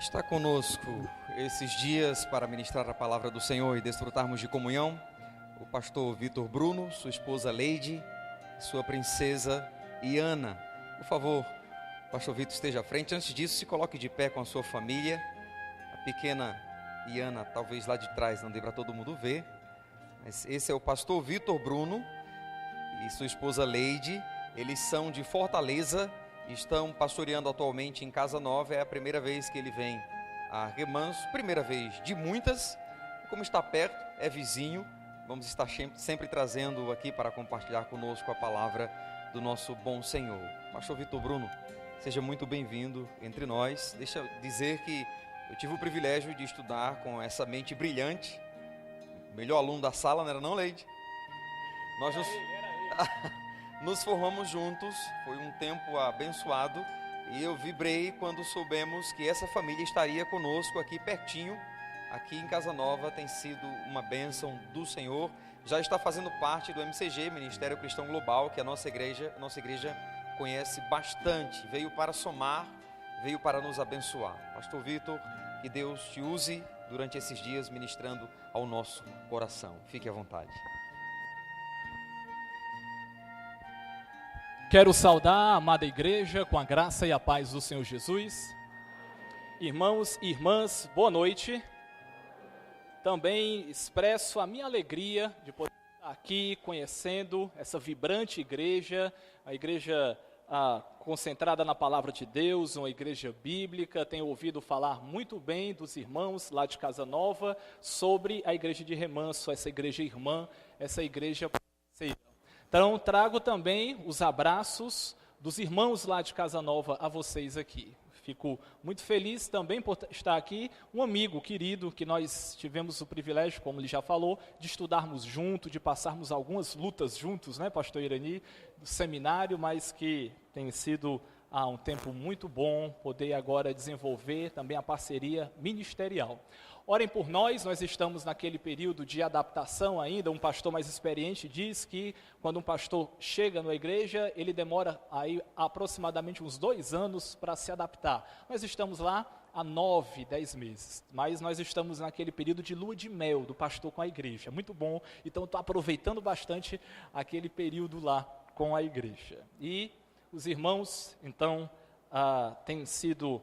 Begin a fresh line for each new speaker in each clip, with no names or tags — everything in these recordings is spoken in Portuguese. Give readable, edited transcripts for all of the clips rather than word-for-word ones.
Está conosco esses dias para ministrar a palavra do Senhor e desfrutarmos de comunhão o pastor Vitor Bruno, sua esposa Leide, sua princesa Iana. Por favor, pastor Vitor, esteja à frente. Antes disso, se coloque de pé com a sua família. A pequena Iana, talvez lá de trás, não dê para todo mundo ver. Mas esse é o pastor Vitor Bruno e sua esposa Leide. Eles são de Fortaleza. Estão pastoreando atualmente em Casa Nova. É a primeira vez que ele vem a Remanso, primeira vez de muitas. Como está perto, é vizinho, vamos estar sempre trazendo aqui para compartilhar conosco a palavra do nosso bom Senhor. Pastor Vitor Bruno, seja muito bem-vindo entre nós. Deixa eu dizer que eu tive o privilégio de estudar com essa mente brilhante, melhor aluno da sala, não era não, Leide? Nós nos formamos juntos, foi um tempo abençoado e eu vibrei quando soubemos que essa família estaria conosco aqui pertinho, aqui em Casa Nova. Tem sido uma bênção do Senhor, já está fazendo parte do MCG, Ministério Cristão Global, que a nossa igreja conhece bastante, veio para somar, veio para nos abençoar. Pastor Vitor, que Deus te use durante esses dias ministrando ao nosso coração, fique à vontade.
Quero saudar a amada igreja com a graça e a paz do Senhor Jesus. Irmãos e irmãs, boa noite. Também expresso a minha alegria de poder estar aqui conhecendo essa vibrante igreja, a igreja concentrada na palavra de Deus, uma igreja bíblica. Tenho ouvido falar muito bem dos irmãos lá de Casa Nova sobre a igreja de Remanso, essa igreja irmã, essa igreja parceira. Então, trago também os abraços dos irmãos lá de Casa Nova a vocês aqui. Fico muito feliz também por estar aqui, um amigo querido que nós tivemos o privilégio, como ele já falou, de estudarmos junto, de passarmos algumas lutas juntos, né, pastor Irani, do seminário, mas que tem sido um tempo muito bom poder agora desenvolver também a parceria ministerial. Orem por nós estamos naquele período de adaptação ainda. Um pastor mais experiente diz que quando um pastor chega na igreja, ele demora aí aproximadamente uns 2 anos para se adaptar. Nós estamos lá há 9, 10 meses, mas nós estamos naquele período de lua de mel do pastor com a igreja. Muito bom, então estou aproveitando bastante aquele período lá com a igreja. E os irmãos, então, têm sido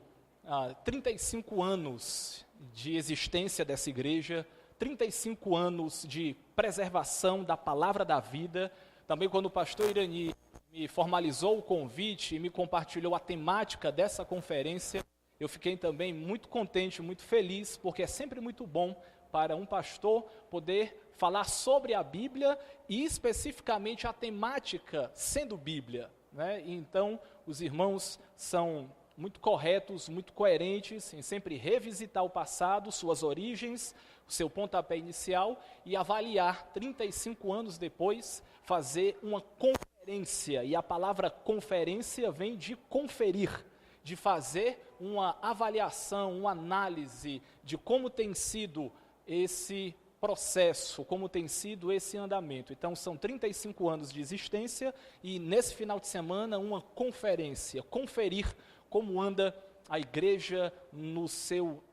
35 anos de existência dessa igreja, 35 anos de preservação da palavra da vida. Também quando o pastor Irani me formalizou o convite e me compartilhou a temática dessa conferência, eu fiquei também muito contente, muito feliz, porque é sempre muito bom para um pastor poder falar sobre a Bíblia e especificamente a temática sendo Bíblia, né? Então, os irmãos são muito corretos, muito coerentes em sempre revisitar o passado, suas origens, o seu pontapé inicial e avaliar 35 anos depois, fazer uma conferência. E a palavra conferência vem de conferir, de fazer uma avaliação, uma análise de como tem sido esse processo, como tem sido esse andamento. Então, são 35 anos de existência e nesse final de semana uma conferência, conferir como anda a igreja no seu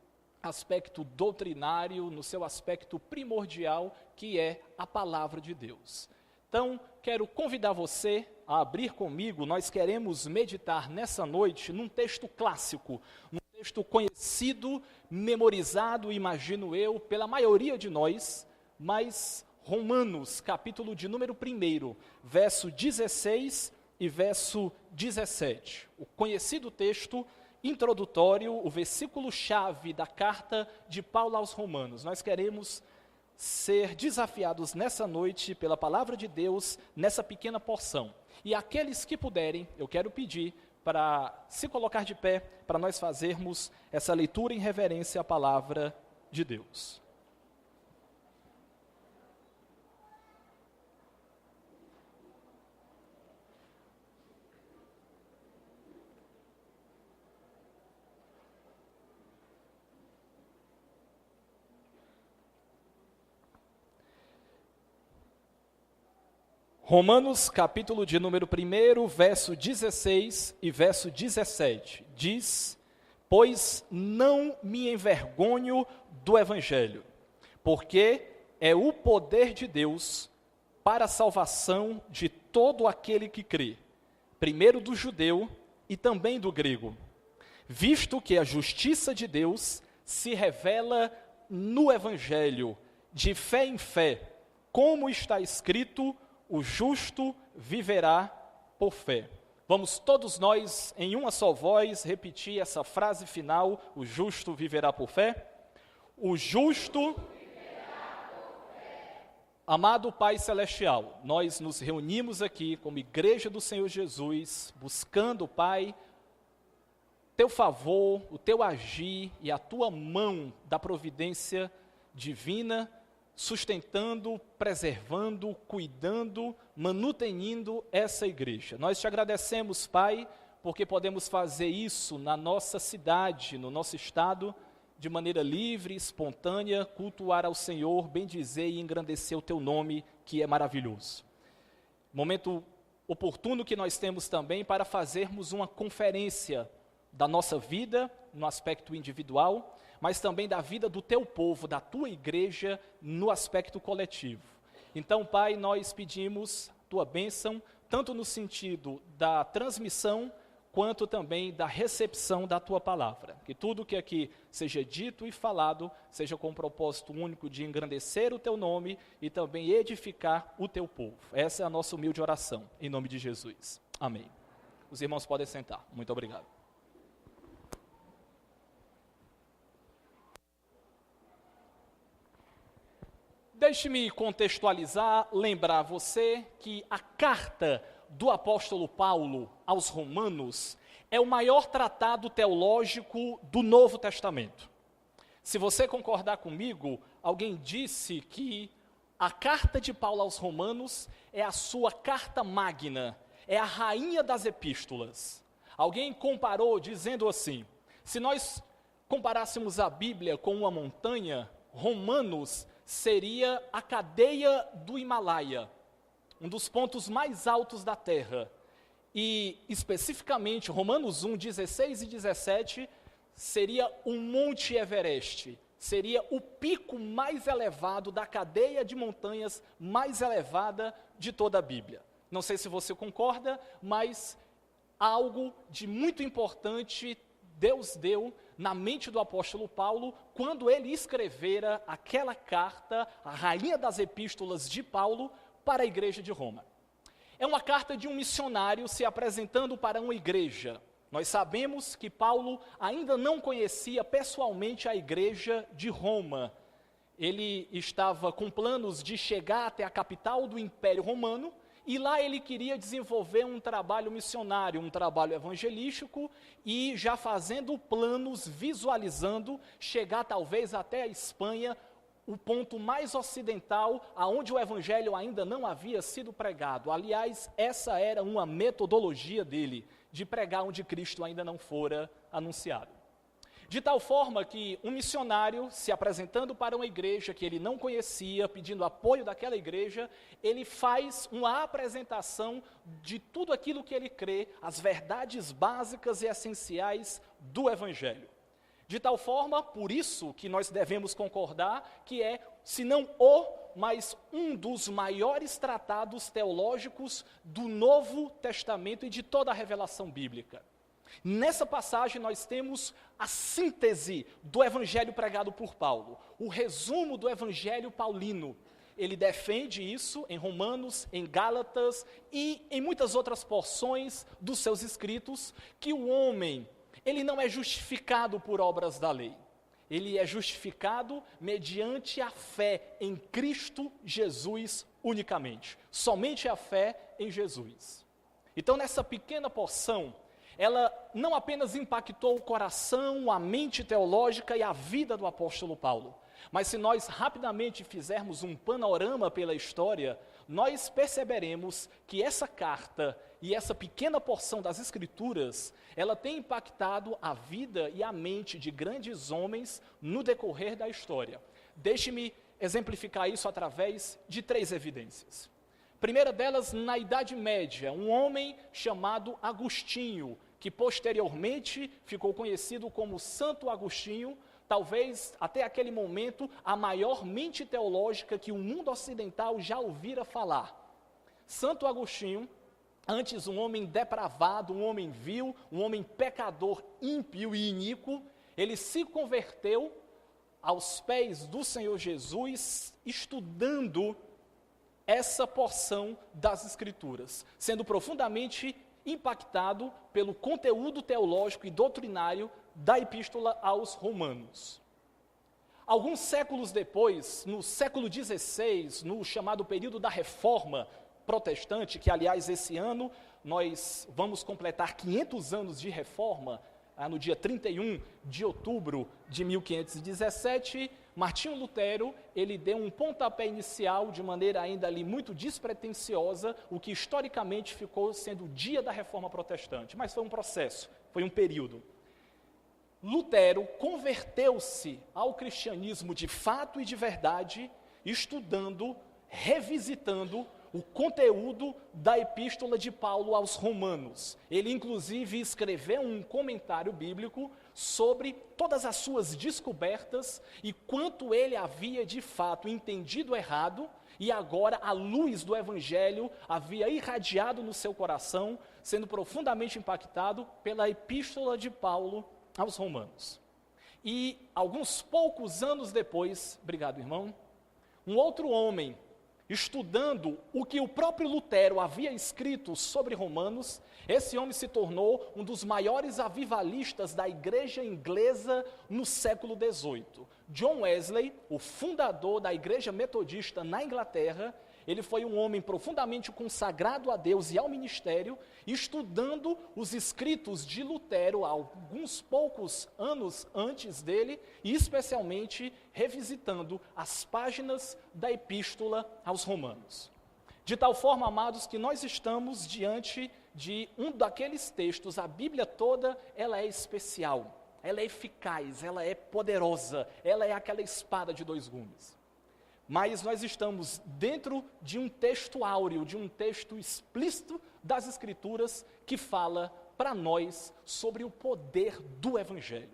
aspecto doutrinário, no seu aspecto primordial, que é a palavra de Deus. Então, quero convidar você a abrir comigo. Nós queremos meditar nessa noite num texto clássico, num texto conhecido, memorizado, imagino eu, pela maioria de nós, mas Romanos, capítulo de número 1, verso 16 e verso 17. O conhecido texto introdutório, o versículo-chave da carta de Paulo aos Romanos. Nós queremos ser desafiados nessa noite pela palavra de Deus, nessa pequena porção. E aqueles que puderem, eu quero pedir para se colocar de pé, para nós fazermos essa leitura em reverência à palavra de Deus. Romanos, capítulo de número 1, verso 16 e verso 17, diz: pois não me envergonho do Evangelho, porque é o poder de Deus para a salvação de todo aquele que crê, primeiro do judeu e também do grego, visto que a justiça de Deus se revela no Evangelho, de fé em fé, como está escrito: o justo viverá por fé. Vamos todos nós, em uma só voz, repetir essa frase final: o justo viverá por fé? O justo viverá por fé. Amado Pai Celestial, nós nos reunimos aqui como Igreja do Senhor Jesus, buscando, Pai, Teu favor, o Teu agir e a Tua mão da providência divina, sustentando, preservando, cuidando, manutenindo essa igreja. Nós te agradecemos, Pai, porque podemos fazer isso na nossa cidade, no nosso estado, de maneira livre, espontânea, cultuar ao Senhor, bendizer e engrandecer o Teu nome, que é maravilhoso. Momento oportuno que nós temos também para fazermos uma conferência da nossa vida, no aspecto individual, mas também da vida do Teu povo, da Tua igreja, no aspecto coletivo. Então, Pai, nós pedimos Tua bênção, tanto no sentido da transmissão, quanto também da recepção da Tua palavra. Que tudo que aqui seja dito e falado, seja com o propósito único de engrandecer o Teu nome e também edificar o Teu povo. Essa é a nossa humilde oração, em nome de Jesus. Amém. Os irmãos podem sentar. Muito obrigado. Deixe-me contextualizar, lembrar você que a carta do apóstolo Paulo aos Romanos é o maior tratado teológico do Novo Testamento. Se você concordar comigo, alguém disse que a carta de Paulo aos Romanos é a sua carta magna, é a rainha das epístolas. Alguém comparou dizendo assim: se nós comparássemos a Bíblia com uma montanha, Romanos seria a cadeia do Himalaia, um dos pontos mais altos da terra. E, especificamente, Romanos 1, 16 e 17, seria o Monte Everest, seria o pico mais elevado da cadeia de montanhas mais elevada de toda a Bíblia. Não sei se você concorda, mas algo de muito importante Deus deu na mente do apóstolo Paulo, quando ele escrevera aquela carta, a rainha das epístolas de Paulo, para a igreja de Roma. É uma carta de um missionário se apresentando para uma igreja. Nós sabemos que Paulo ainda não conhecia pessoalmente a igreja de Roma. Ele estava com planos de chegar até a capital do Império Romano, e lá ele queria desenvolver um trabalho missionário, um trabalho evangelístico, e já fazendo planos, visualizando, chegar talvez até a Espanha, o ponto mais ocidental, aonde o evangelho ainda não havia sido pregado. Aliás, essa era uma metodologia dele, de pregar onde Cristo ainda não fora anunciado. De tal forma que um missionário, se apresentando para uma igreja que ele não conhecia, pedindo apoio daquela igreja, ele faz uma apresentação de tudo aquilo que ele crê, as verdades básicas e essenciais do Evangelho. De tal forma, por isso que nós devemos concordar que é, se não o, mas um dos maiores tratados teológicos do Novo Testamento e de toda a revelação bíblica. Nessa passagem nós temos a síntese do evangelho pregado por Paulo, o resumo do evangelho paulino. Ele defende isso em Romanos, em Gálatas e em muitas outras porções dos seus escritos, que o homem, ele não é justificado por obras da lei. ele é justificado mediante a fé em Cristo Jesus unicamente. Somente a fé em Jesus. Então, nessa pequena porção, ela não apenas impactou o coração, a mente teológica e a vida do apóstolo Paulo, mas se nós rapidamente fizermos um panorama pela história, nós perceberemos que essa carta e essa pequena porção das Escrituras, ela tem impactado a vida e a mente de grandes homens no decorrer da história. Deixe-me exemplificar isso através de 3 evidências. Primeira delas, na Idade Média, um homem chamado Agostinho, que posteriormente ficou conhecido como Santo Agostinho, talvez até aquele momento a maior mente teológica que o mundo ocidental já ouvira falar. Santo Agostinho, antes um homem depravado, um homem vil, um homem pecador, ímpio e iníquo, ele se converteu aos pés do Senhor Jesus, estudando essa porção das Escrituras, sendo profundamente impactado pelo conteúdo teológico e doutrinário da Epístola aos Romanos. Alguns séculos depois, no século XVI, no chamado período da Reforma Protestante, que aliás esse ano nós vamos completar 500 anos de Reforma, no dia 31 de outubro de 1517, Martinho Lutero, ele deu um pontapé inicial de maneira ainda ali muito despretensiosa, o que historicamente ficou sendo o dia da Reforma Protestante, mas foi um processo, foi um período. Lutero converteu-se ao cristianismo de fato e de verdade, estudando, revisitando o conteúdo da Epístola de Paulo aos Romanos. Ele, inclusive, escreveu um comentário bíblico sobre todas as suas descobertas e quanto ele havia, de fato, entendido errado e agora, à luz do Evangelho, havia irradiado no seu coração, sendo profundamente impactado pela Epístola de Paulo aos Romanos. E, alguns poucos anos depois, obrigado, irmão, um outro homem, estudando o que o próprio Lutero havia escrito sobre Romanos, esse homem se tornou um dos maiores avivalistas da igreja inglesa no século XVIII. John Wesley, o fundador da igreja metodista na Inglaterra, ele foi um homem profundamente consagrado a Deus e ao ministério, estudando os escritos de Lutero alguns poucos anos antes dele, e especialmente revisitando as páginas da Epístola aos Romanos. De tal forma, amados, que nós estamos diante de um daqueles textos, a Bíblia toda, ela é especial, ela é eficaz, ela é poderosa, ela é aquela espada de 2 gumes. Mas nós estamos dentro de um texto áureo, de um texto explícito das Escrituras que fala para nós sobre o poder do Evangelho.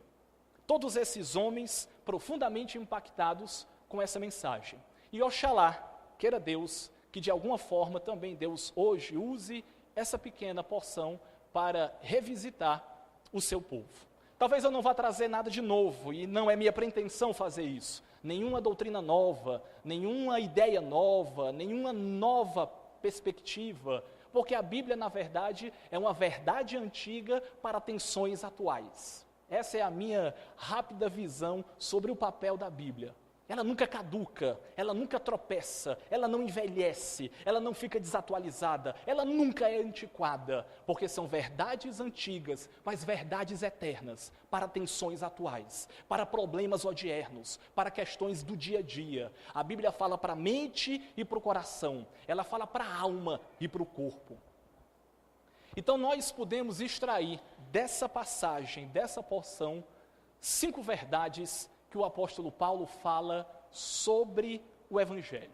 Todos esses homens profundamente impactados com essa mensagem. E oxalá, queira Deus, que de alguma forma também Deus hoje use essa pequena porção para revisitar o seu povo. Talvez eu não vá trazer nada de novo, e não é minha pretensão fazer isso. Nenhuma doutrina nova, nenhuma ideia nova, nenhuma nova perspectiva, porque a Bíblia, na verdade, é uma verdade antiga para tensões atuais. Essa é a minha rápida visão sobre o papel da Bíblia. Ela nunca caduca, ela nunca tropeça, ela não envelhece, ela não fica desatualizada, ela nunca é antiquada, porque são verdades antigas, mas verdades eternas, para tensões atuais, para problemas odiernos, para questões do dia a dia. A Bíblia fala para a mente e para o coração, ela fala para a alma e para o corpo. Então nós podemos extrair dessa passagem, dessa porção, 5 verdades que o apóstolo Paulo fala sobre o Evangelho.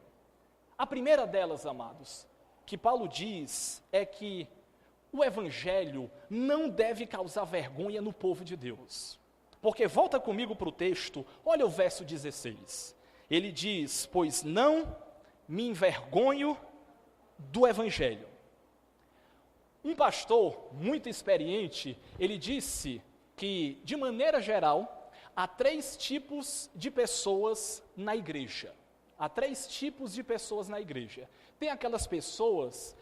A primeira delas, amados, que Paulo diz é que o Evangelho não deve causar vergonha no povo de Deus. Porque, volta comigo para o texto, olha o verso 16. Ele diz, pois não me envergonho do Evangelho. Um pastor muito experiente, ele disse que, de maneira geral, há 3 tipos de pessoas na igreja. Há 3 tipos de pessoas na igreja. Tem aquelas pessoas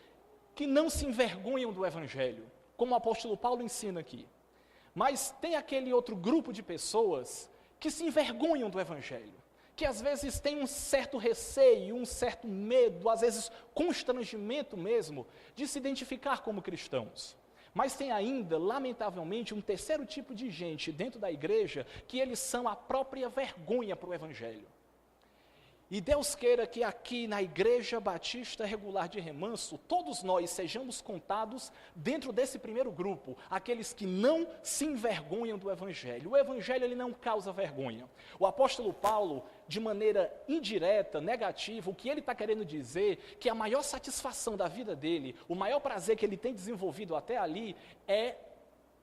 que não se envergonham do Evangelho, como o apóstolo Paulo ensina aqui. Mas tem aquele outro grupo de pessoas que se envergonham do Evangelho, que às vezes têm um certo receio, um certo medo, às vezes constrangimento mesmo, de se identificar como cristãos. Mas tem ainda, lamentavelmente, um terceiro tipo de gente dentro da igreja, que eles são a própria vergonha para o Evangelho. E Deus queira que aqui na Igreja Batista Regular de Remanso, todos nós sejamos contados dentro desse primeiro grupo, aqueles que não se envergonham do Evangelho. O Evangelho ele não causa vergonha. O apóstolo Paulo, de maneira indireta, negativa, o que ele está querendo dizer, que a maior satisfação da vida dele, o maior prazer que ele tem desenvolvido até ali, é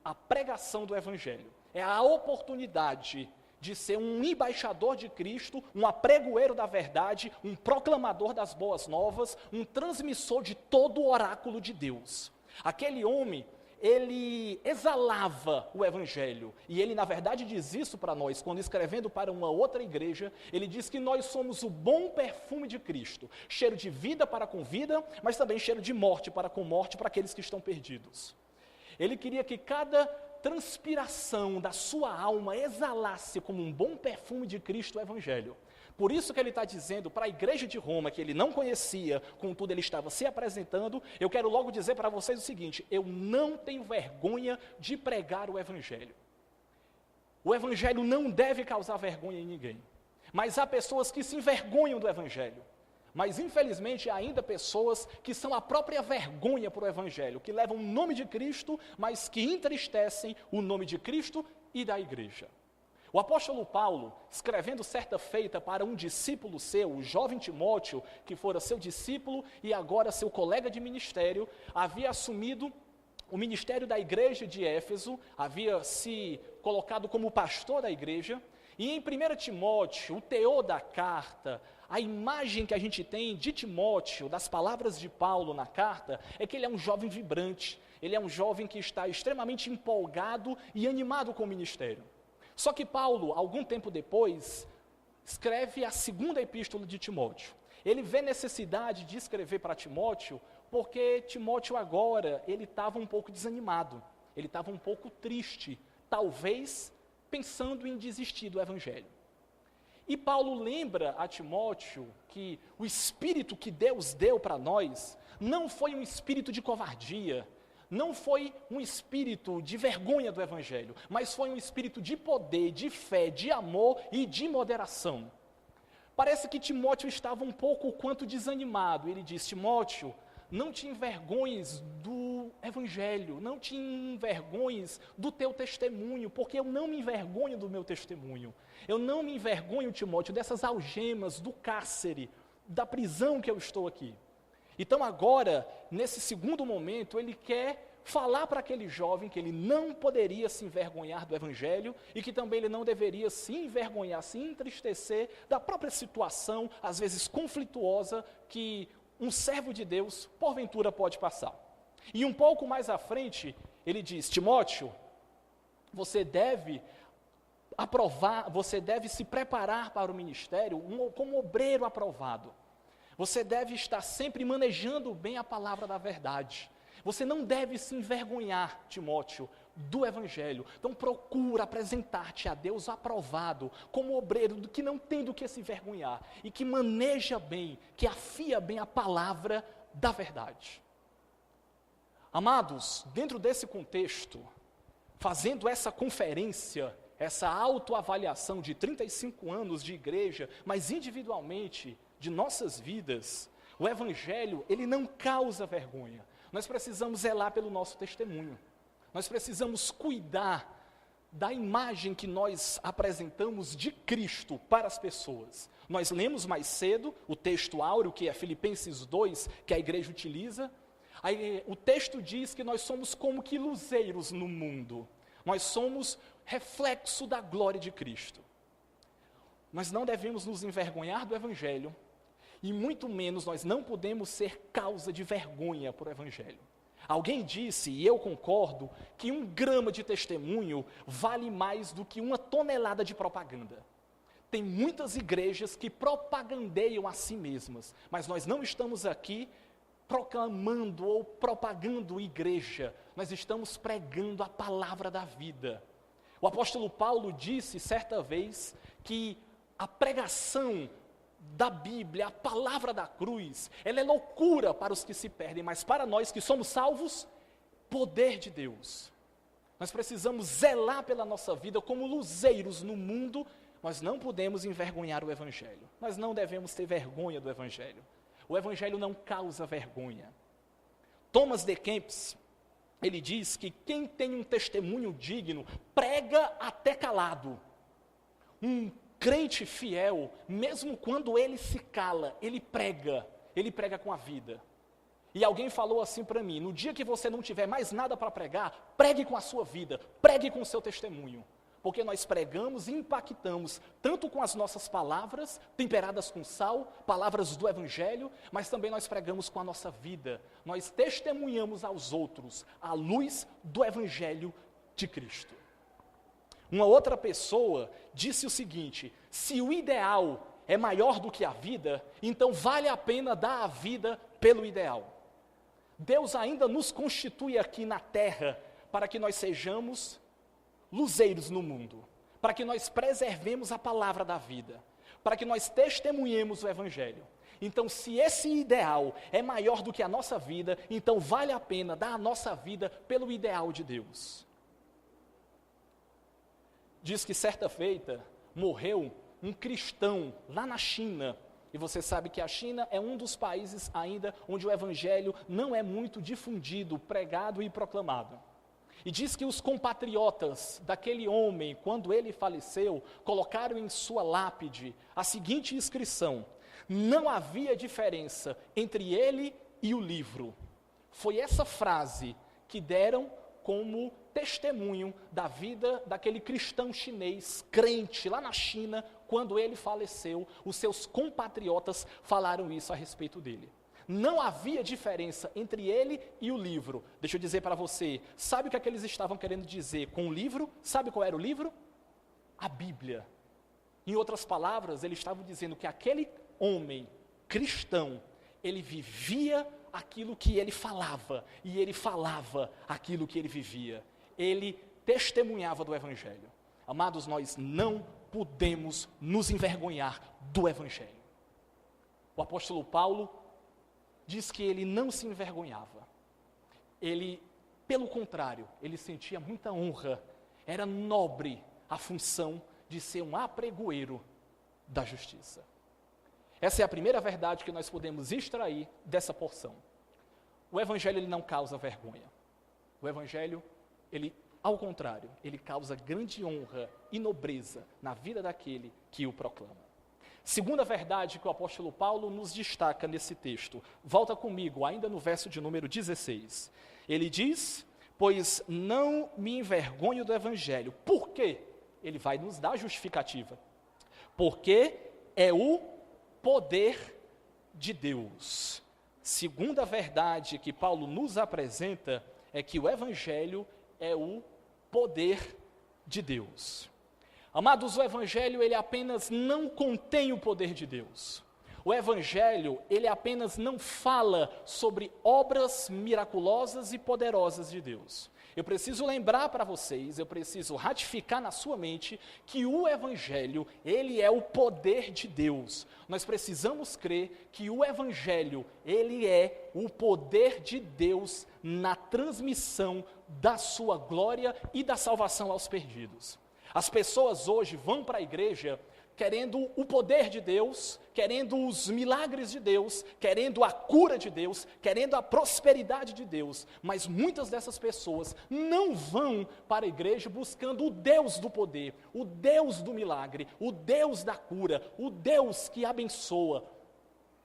a pregação do Evangelho. É a oportunidade de ser um embaixador de Cristo, um apregoeiro da verdade, um proclamador das boas novas, um transmissor de todo o oráculo de Deus. Aquele homem, ele exalava o Evangelho, e ele na verdade diz isso para nós, quando escrevendo para uma outra igreja, ele diz que nós somos o bom perfume de Cristo, cheiro de vida para com vida, mas também cheiro de morte para com morte para aqueles que estão perdidos. Ele queria que cada transpiração da sua alma exalasse como um bom perfume de Cristo o Evangelho. Por isso que ele está dizendo para a igreja de Roma, que ele não conhecia, contudo ele estava se apresentando, eu quero logo dizer para vocês o seguinte: eu não tenho vergonha de pregar o Evangelho. O Evangelho não deve causar vergonha em ninguém. Mas há pessoas que se envergonham do Evangelho. Mas, infelizmente, há ainda pessoas que são a própria vergonha para o Evangelho, que levam o nome de Cristo, mas que entristecem o nome de Cristo e da igreja. O apóstolo Paulo, escrevendo certa feita para um discípulo seu, o jovem Timóteo, que fora seu discípulo e agora seu colega de ministério, havia assumido o ministério da igreja de Éfeso, havia se colocado como pastor da igreja, e em 1 Timóteo, o teor da carta, a imagem que a gente tem de Timóteo, das palavras de Paulo na carta, é que ele é um jovem vibrante, ele é um jovem que está extremamente empolgado e animado com o ministério. Só que Paulo, algum tempo depois, escreve a segunda epístola de Timóteo. Ele vê necessidade de escrever para Timóteo, porque Timóteo agora, ele estava um pouco desanimado, ele estava um pouco triste, talvez pensando em desistir do Evangelho. E Paulo lembra a Timóteo que o espírito que Deus deu para nós não foi um espírito de covardia, não foi um espírito de vergonha do Evangelho, mas foi um espírito de poder, de fé, de amor e de moderação. Parece que Timóteo estava um pouco quanto desanimado. Ele diz: Timóteo, não te envergonhes do Evangelho, não te envergonhes do teu testemunho, porque eu não me envergonho do meu testemunho. Eu não me envergonho, Timóteo, dessas algemas, do cárcere, da prisão que eu estou aqui. Então agora, nesse segundo momento, ele quer falar para aquele jovem que ele não poderia se envergonhar do Evangelho e que também ele não deveria se envergonhar, se entristecer da própria situação, às vezes conflituosa, que um servo de Deus, porventura, pode passar. E um pouco mais à frente, ele diz: Timóteo, você deve se preparar para o ministério como obreiro aprovado. Você deve estar sempre manejando bem a palavra da verdade. Você não deve se envergonhar, Timóteo, do Evangelho. Então procura apresentar-te a Deus aprovado, como obreiro que não tem do que se envergonhar e que maneja bem, que afia bem a palavra da verdade. Amados, dentro desse contexto, fazendo essa conferência, essa autoavaliação de 35 anos de igreja, mas individualmente de nossas vidas, o Evangelho, ele não causa vergonha. Nós precisamos zelar pelo nosso testemunho. Nós precisamos cuidar da imagem que nós apresentamos de Cristo para as pessoas. Nós lemos mais cedo o texto áureo, que é Filipenses 2, que a igreja utiliza. Aí, o texto diz que nós somos como que luzeiros no mundo. Nós somos reflexo da glória de Cristo. Nós não devemos nos envergonhar do Evangelho, e muito menos nós não podemos ser causa de vergonha por Evangelho. Alguém disse, e eu concordo, que 1 grama de testemunho vale mais do que 1 tonelada de propaganda. Tem muitas igrejas que propagandeiam a si mesmas, mas nós não estamos aqui proclamando ou propagando igreja, nós estamos pregando a palavra da vida. O apóstolo Paulo disse certa vez que a pregação da Bíblia, a palavra da cruz, ela é loucura para os que se perdem, mas para nós que somos salvos, poder de Deus. Nós precisamos zelar pela nossa vida como luzeiros no mundo. Nós não podemos envergonhar o Evangelho. Nós não devemos ter vergonha do Evangelho. O Evangelho não causa vergonha. Thomas de Kempis, ele diz que quem tem um testemunho digno, prega até calado. Um crente fiel, mesmo quando ele se cala, ele prega com a vida. E alguém falou assim para mim, no dia que você não tiver mais nada para pregar, pregue com a sua vida, pregue com o seu testemunho. Porque nós pregamos e impactamos, tanto com as nossas palavras, temperadas com sal, palavras do Evangelho, mas também nós pregamos com a nossa vida. Nós testemunhamos aos outros a luz do Evangelho de Cristo. Uma outra pessoa disse o seguinte: se o ideal é maior do que a vida, então vale a pena dar a vida pelo ideal. Deus ainda nos constitui aqui na terra para que nós sejamos luzeiros no mundo, para que nós preservemos a palavra da vida, para que nós testemunhemos o Evangelho. Então, se esse ideal é maior do que a nossa vida, então vale a pena dar a nossa vida pelo ideal de Deus. Diz que certa feita morreu um cristão lá na China, e você sabe que a China é um dos países ainda onde o Evangelho não é muito difundido, pregado e proclamado. E diz que os compatriotas daquele homem, quando ele faleceu, colocaram em sua lápide a seguinte inscrição: não havia diferença entre ele e o livro. Foi essa frase que deram como testemunho da vida daquele cristão chinês, crente, lá na China, quando ele faleceu, os seus compatriotas falaram isso a respeito dele. Não havia diferença entre ele e o livro. Deixa eu dizer para você, sabe o que é que eles estavam querendo dizer com o livro? Sabe qual era o livro? A Bíblia. Em outras palavras, eles estavam dizendo que aquele homem cristão, ele vivia aquilo que ele falava, e ele falava aquilo que ele vivia. Ele testemunhava do Evangelho. Amados, nós não podemos nos envergonhar do Evangelho. O apóstolo Paulo diz que ele não se envergonhava. Ele, pelo contrário, ele sentia muita honra. Era nobre a função de ser um apregoeiro da justiça. Essa é a primeira verdade que nós podemos extrair dessa porção. O Evangelho, ele não causa vergonha. O Evangelho, ele, ao contrário, ele causa grande honra e nobreza na vida daquele que o proclama. Segunda verdade que o apóstolo Paulo nos destaca nesse texto. Volta comigo, ainda no verso de número 16. Ele diz: pois não me envergonho do Evangelho. Por quê? Ele vai nos dar a justificativa. Porque é o poder de Deus. Segunda verdade que Paulo nos apresenta é que o Evangelho é o poder de Deus. Amados, o Evangelho, ele apenas não contém o poder de Deus. O Evangelho, ele apenas não fala sobre obras miraculosas e poderosas de Deus. Eu preciso lembrar para vocês, eu preciso ratificar na sua mente que o Evangelho, ele é o poder de Deus. Nós precisamos crer que o Evangelho, ele é o poder de Deus na transmissão da sua glória e da salvação aos perdidos. As pessoas hoje vão para a igreja querendo o poder de Deus, querendo os milagres de Deus, querendo a cura de Deus, querendo a prosperidade de Deus, mas muitas dessas pessoas não vão para a igreja buscando o Deus do poder, o Deus do milagre, o Deus da cura, o Deus que abençoa.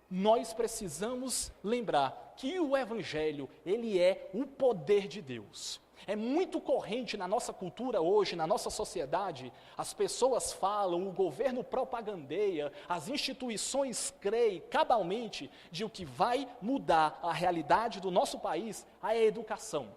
Nós precisamos lembrar que o Evangelho, ele é o poder de Deus. É muito corrente na nossa cultura hoje, na nossa sociedade, as pessoas falam, o governo propagandeia, as instituições creem cabalmente de o que vai mudar a realidade do nosso país, a educação.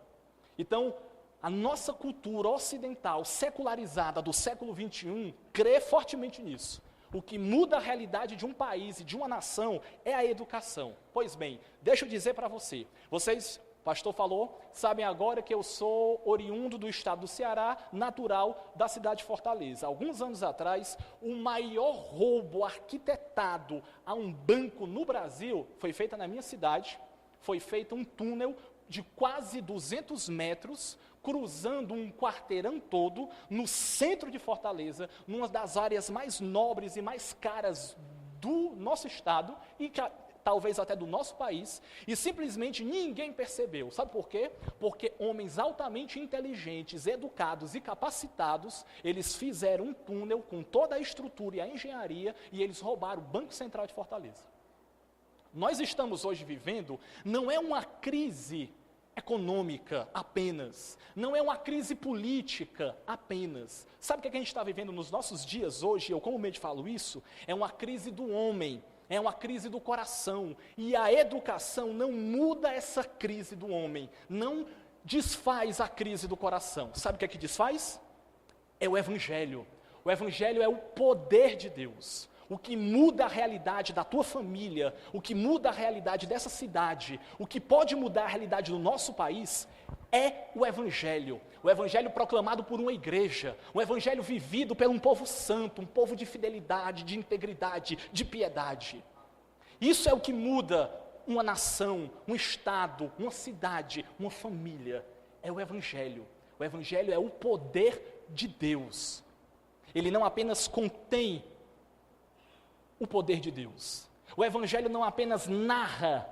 Então, a nossa cultura ocidental, secularizada do século XXI, crê fortemente nisso. O que muda a realidade de um país e de uma nação é a educação. Pois bem, deixa eu dizer para vocês pastor falou, sabem agora que eu sou oriundo do estado do Ceará, natural da cidade de Fortaleza. Alguns anos atrás, o maior roubo arquitetado a um banco no Brasil foi feito na minha cidade. Foi feito um túnel de quase 200 metros, cruzando um quarteirão todo, no centro de Fortaleza, numa das áreas mais nobres e mais caras do nosso estado, e talvez até do nosso país, e simplesmente ninguém percebeu. Sabe por quê? Porque homens altamente inteligentes, educados e capacitados, eles fizeram um túnel com toda a estrutura e a engenharia, e eles roubaram o Banco Central de Fortaleza. Nós estamos hoje vivendo, não é uma crise econômica apenas, não é uma crise política apenas. Sabe o que a gente está vivendo nos nossos dias hoje? Eu comumente falo isso, é uma crise do homem. É uma crise do coração, e a educação não muda essa crise do homem, não desfaz a crise do coração. Sabe o que é que desfaz? É o Evangelho. O Evangelho é o poder de Deus. O que muda a realidade da tua família, o que muda a realidade dessa cidade, o que pode mudar a realidade do nosso país, é o Evangelho. O Evangelho proclamado por uma igreja, o Evangelho vivido por um povo santo, um povo de fidelidade, de integridade, de piedade. Isso é o que muda uma nação, um estado, uma cidade, uma família. É o Evangelho. O Evangelho é o poder de Deus. Ele não apenas contém o poder de Deus. O Evangelho não apenas narra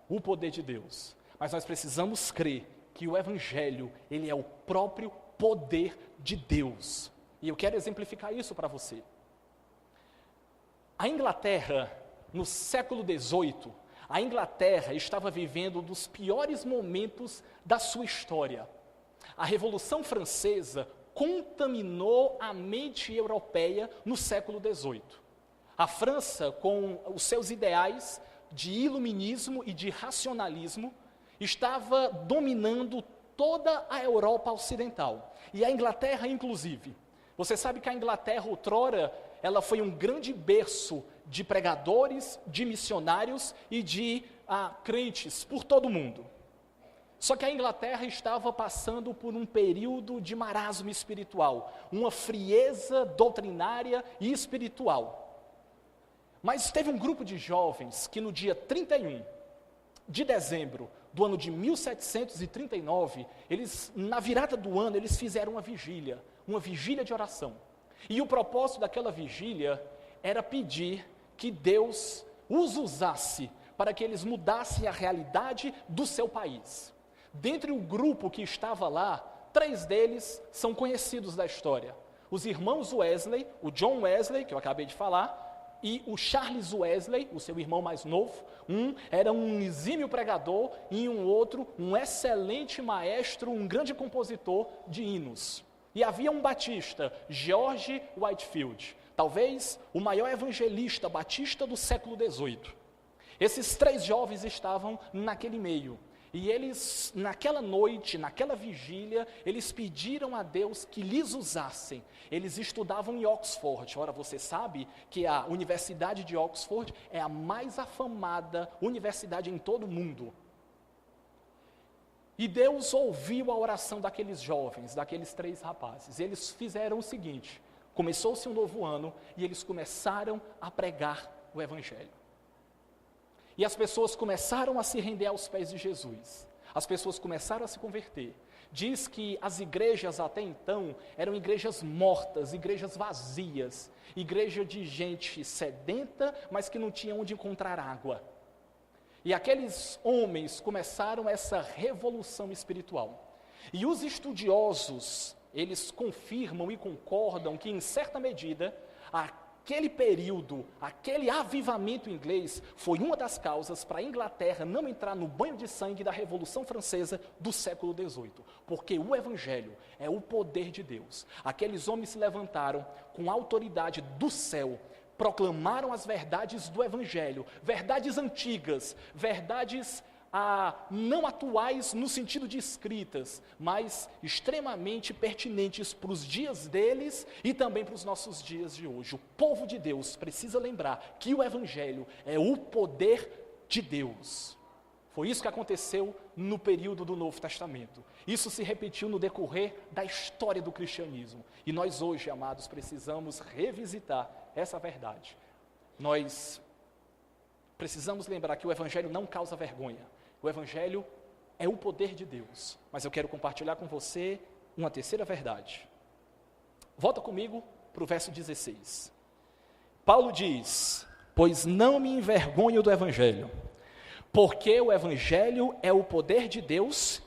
o poder de Deus, mas nós precisamos crer que o Evangelho, ele é o próprio poder de Deus. E eu quero exemplificar isso para você. A Inglaterra, no século XVIII, a Inglaterra estava vivendo um dos piores momentos da sua história. A Revolução Francesa contaminou a mente europeia no século XVIII. A França, com os seus ideais de iluminismo e de racionalismo, estava dominando toda a Europa ocidental, e a Inglaterra inclusive. Você sabe que a Inglaterra, outrora, ela foi um grande berço de pregadores, de missionários e de crentes por todo o mundo. Só que a Inglaterra estava passando por um período de marasmo espiritual, uma frieza doutrinária e espiritual. Mas teve um grupo de jovens que no dia 31 de dezembro do ano de 1739, na virada do ano, eles fizeram uma vigília de oração. E o propósito daquela vigília era pedir que Deus os usasse para que eles mudassem a realidade do seu país. Dentre o grupo que estava lá, 3 deles são conhecidos da história. Os irmãos Wesley, o John Wesley, que eu acabei de falar, e o Charles Wesley, o seu irmão mais novo. Um era um exímio pregador e um outro, um excelente maestro, um grande compositor de hinos. E havia um batista, George Whitefield, talvez o maior evangelista batista do século XVIII. Esses 3 jovens estavam naquele meio. E eles, naquela noite, naquela vigília, eles pediram a Deus que lhes usassem. Eles estudavam em Oxford. Ora, você sabe que a Universidade de Oxford é a mais afamada universidade em todo o mundo. E Deus ouviu a oração daqueles jovens, daqueles 3 rapazes. Eles fizeram o seguinte: começou-se um novo ano e eles começaram a pregar o Evangelho. E as pessoas começaram a se render aos pés de Jesus. As pessoas começaram a se converter. Diz que as igrejas até então eram igrejas mortas, igrejas vazias, igreja de gente sedenta, mas que não tinha onde encontrar água. E aqueles homens começaram essa revolução espiritual. E os estudiosos, eles confirmam e concordam que, em certa medida, aquele período, aquele avivamento inglês foi uma das causas para a Inglaterra não entrar no banho de sangue da Revolução Francesa do século XVIII, porque o Evangelho é o poder de Deus. Aqueles homens se levantaram com a autoridade do céu, proclamaram as verdades do Evangelho, verdades antigas, verdades não atuais no sentido de escritas, mas extremamente pertinentes para os dias deles e também para os nossos dias de hoje. O povo de Deus precisa lembrar que o Evangelho é o poder de Deus. Foi isso que aconteceu no período do Novo Testamento. Isso se repetiu no decorrer da história do cristianismo. E nós hoje, amados, precisamos revisitar essa verdade. Nós precisamos lembrar que o Evangelho não causa vergonha. O Evangelho é o poder de Deus. Mas eu quero compartilhar com você uma terceira verdade. Volta comigo para o verso 16. Paulo diz: pois não me envergonho do Evangelho, porque o Evangelho é o poder de Deus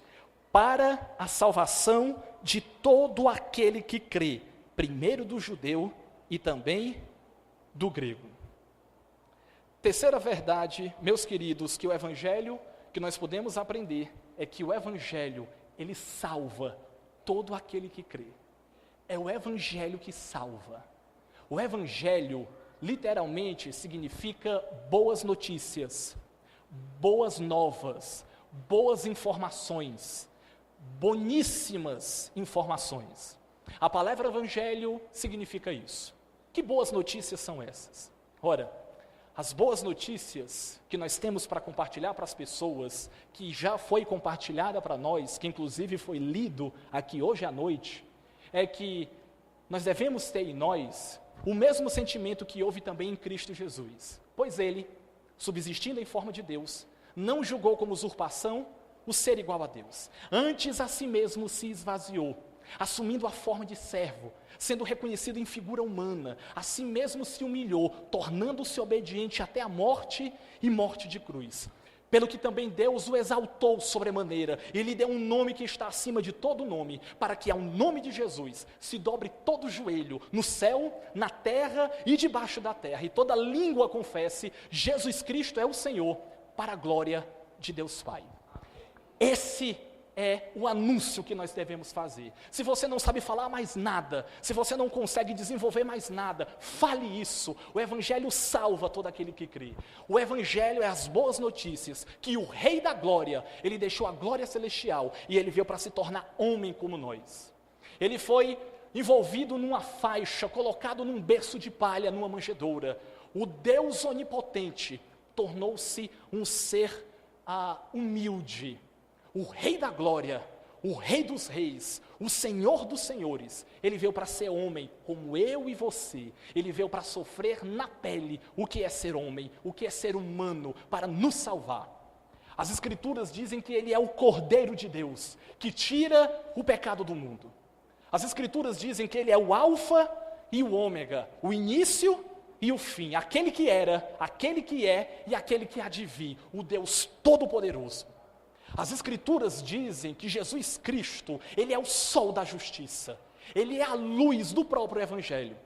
para a salvação de todo aquele que crê, primeiro do judeu e também do grego. Terceira verdade, meus queridos, que o Evangelho, que nós podemos aprender, é que o Evangelho, ele salva todo aquele que crê. É o Evangelho que salva. O Evangelho, literalmente, significa boas notícias, boas novas, boas informações, boníssimas informações. A palavra Evangelho significa isso. Que boas notícias são essas? Ora, as boas notícias que nós temos para compartilhar para as pessoas, que já foi compartilhada para nós, que inclusive foi lido aqui hoje à noite, é que nós devemos ter em nós o mesmo sentimento que houve também em Cristo Jesus. Pois ele, subsistindo em forma de Deus, não julgou como usurpação o ser igual a Deus. Antes a si mesmo se esvaziou, assumindo a forma de servo, sendo reconhecido em figura humana, a si mesmo se humilhou, tornando-se obediente até a morte e morte de cruz. Pelo que também Deus o exaltou sobremaneira, e lhe deu um nome que está acima de todo nome, para que ao nome de Jesus se dobre todo o joelho, no céu, na terra e debaixo da terra, e toda língua confesse, Jesus Cristo é o Senhor, para a glória de Deus Pai. Esse é o anúncio que nós devemos fazer. Se você não sabe falar mais nada, se você não consegue desenvolver mais nada, fale isso. O Evangelho salva todo aquele que crê. O Evangelho é as boas notícias, que o Rei da Glória, ele deixou a glória celestial e ele veio para se tornar homem como nós. Ele foi envolvido numa faixa, colocado num berço de palha, numa manjedoura. O Deus onipotente tornou-se um ser humilde. O Rei da Glória, o Rei dos Reis, o Senhor dos Senhores, ele veio para ser homem, como eu e você. Ele veio para sofrer na pele o que é ser homem, o que é ser humano, para nos salvar. As Escrituras dizem que ele é o Cordeiro de Deus, que tira o pecado do mundo. As Escrituras dizem que ele é o Alfa e o Ômega, o início e o fim, aquele que era, aquele que é e aquele que há de vir, o Deus Todo-Poderoso. As Escrituras dizem que Jesus Cristo, ele é o sol da justiça, ele é a luz do próprio Evangelho.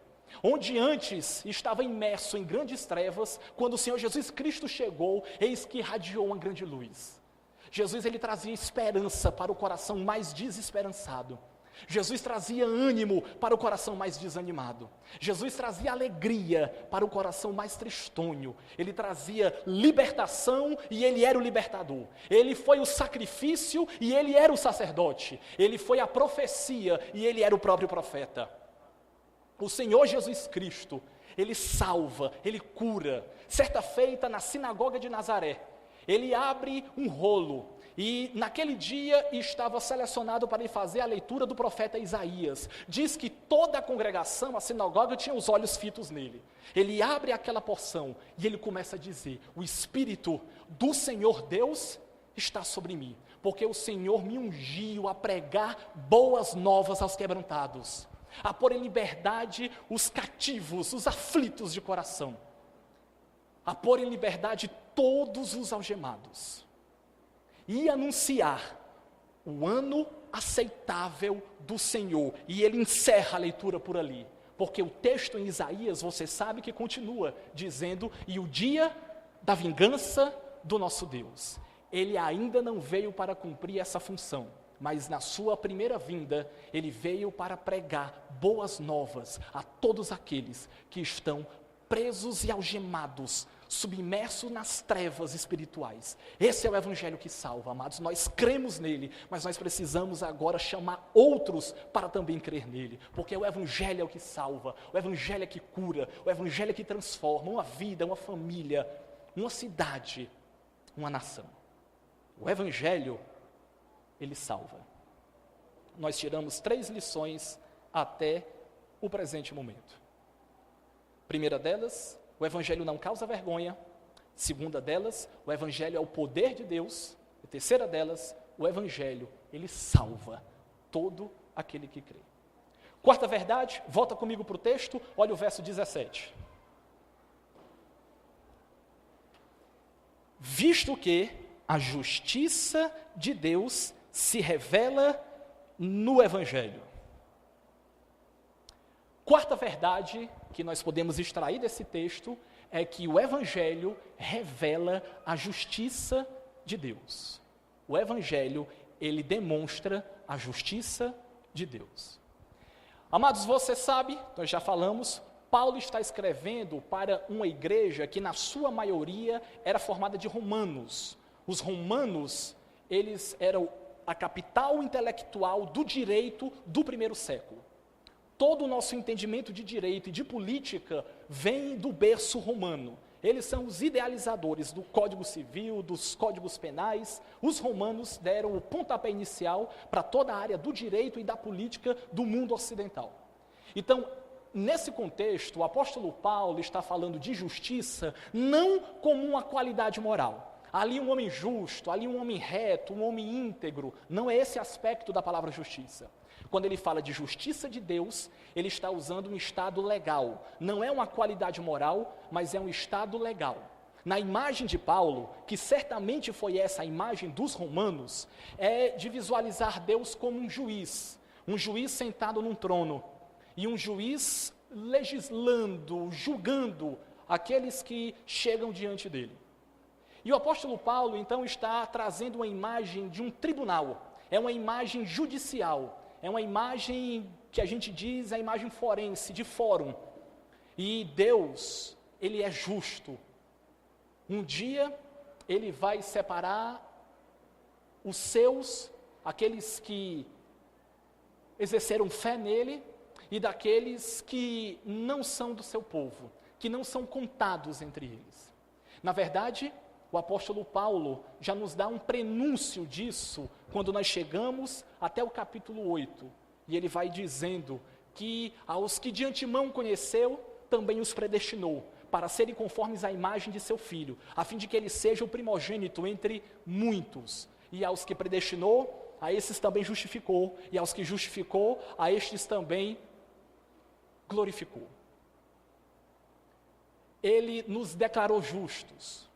Onde antes estava imerso em grandes trevas, quando o Senhor Jesus Cristo chegou, eis que irradiou uma grande luz. Jesus, ele trazia esperança para o coração mais desesperançado. Jesus trazia ânimo para o coração mais desanimado. Jesus trazia alegria para o coração mais tristonho. Ele trazia libertação e ele era o libertador. Ele foi o sacrifício e ele era o sacerdote. Ele foi a profecia e ele era o próprio profeta. O Senhor Jesus Cristo, ele salva, ele cura. Certa feita, na sinagoga de Nazaré, ele abre um rolo. E naquele dia estava selecionado para ir fazer a leitura do profeta Isaías. Diz que toda a congregação, a sinagoga, tinha os olhos fitos nele. Ele abre aquela porção e ele começa a dizer: o Espírito do Senhor Deus está sobre mim, porque o Senhor me ungiu a pregar boas novas aos quebrantados, a pôr em liberdade os cativos, os aflitos de coração, a pôr em liberdade todos os algemados, e anunciar o ano aceitável do Senhor. E ele encerra a leitura por ali, porque o texto em Isaías, você sabe que continua dizendo: e o dia da vingança do nosso Deus. Ele ainda não veio para cumprir essa função, mas na sua primeira vinda, ele veio para pregar boas novas a todos aqueles que estão presos e algemados, submersos nas trevas espirituais. Esse é o Evangelho que salva, amados. Nós cremos nele, mas nós precisamos agora chamar outros para também crer nele, porque o Evangelho é o que salva, o Evangelho é que cura, o Evangelho é que transforma uma vida, uma família, uma cidade, uma nação. O Evangelho, ele salva. Nós tiramos 3 lições até o presente momento. Primeira delas, o Evangelho não causa vergonha. Segunda delas, o Evangelho é o poder de Deus. E terceira delas, o Evangelho, ele salva todo aquele que crê. Quarta verdade, volta comigo para o texto, olha o verso 17. Visto que a justiça de Deus se revela no Evangelho. Quarta verdade que nós podemos extrair desse texto é que o Evangelho revela a justiça de Deus. O Evangelho, ele demonstra a justiça de Deus. Amados, você sabe, nós já falamos, Paulo está escrevendo para uma igreja que na sua maioria era formada de romanos. Os romanos, eles eram a capital intelectual do direito do primeiro século. Todo o nosso entendimento de direito e de política vem do berço romano. Eles são os idealizadores do Código Civil, dos Códigos Penais. Os romanos deram o pontapé inicial para toda a área do direito e da política do mundo ocidental. Então, nesse contexto, o apóstolo Paulo está falando de justiça não como uma qualidade moral. Ali um homem justo, ali um homem reto, um homem íntegro. Não é esse aspecto da palavra justiça. Quando ele fala de justiça de Deus, ele está usando um estado legal. Não é uma qualidade moral, mas é um estado legal. Na imagem de Paulo, que certamente foi essa a imagem dos romanos, é de visualizar Deus como um juiz sentado num trono, e um juiz legislando, julgando aqueles que chegam diante dele. E o apóstolo Paulo, então, está trazendo uma imagem de um tribunal, é uma imagem judicial, é uma imagem que a gente diz, a imagem forense, de fórum. E Deus, ele é justo. Um dia, ele vai separar os seus, aqueles que exerceram fé nele, e daqueles que não são do seu povo, que não são contados entre eles. Na verdade, o apóstolo Paulo já nos dá um prenúncio disso quando nós chegamos até o capítulo 8. E ele vai dizendo que aos que de antemão conheceu, também os predestinou, para serem conformes à imagem de seu filho, a fim de que ele seja o primogênito entre muitos. E aos que predestinou, a esses também justificou. E aos que justificou, a estes também glorificou. Ele nos declarou justos.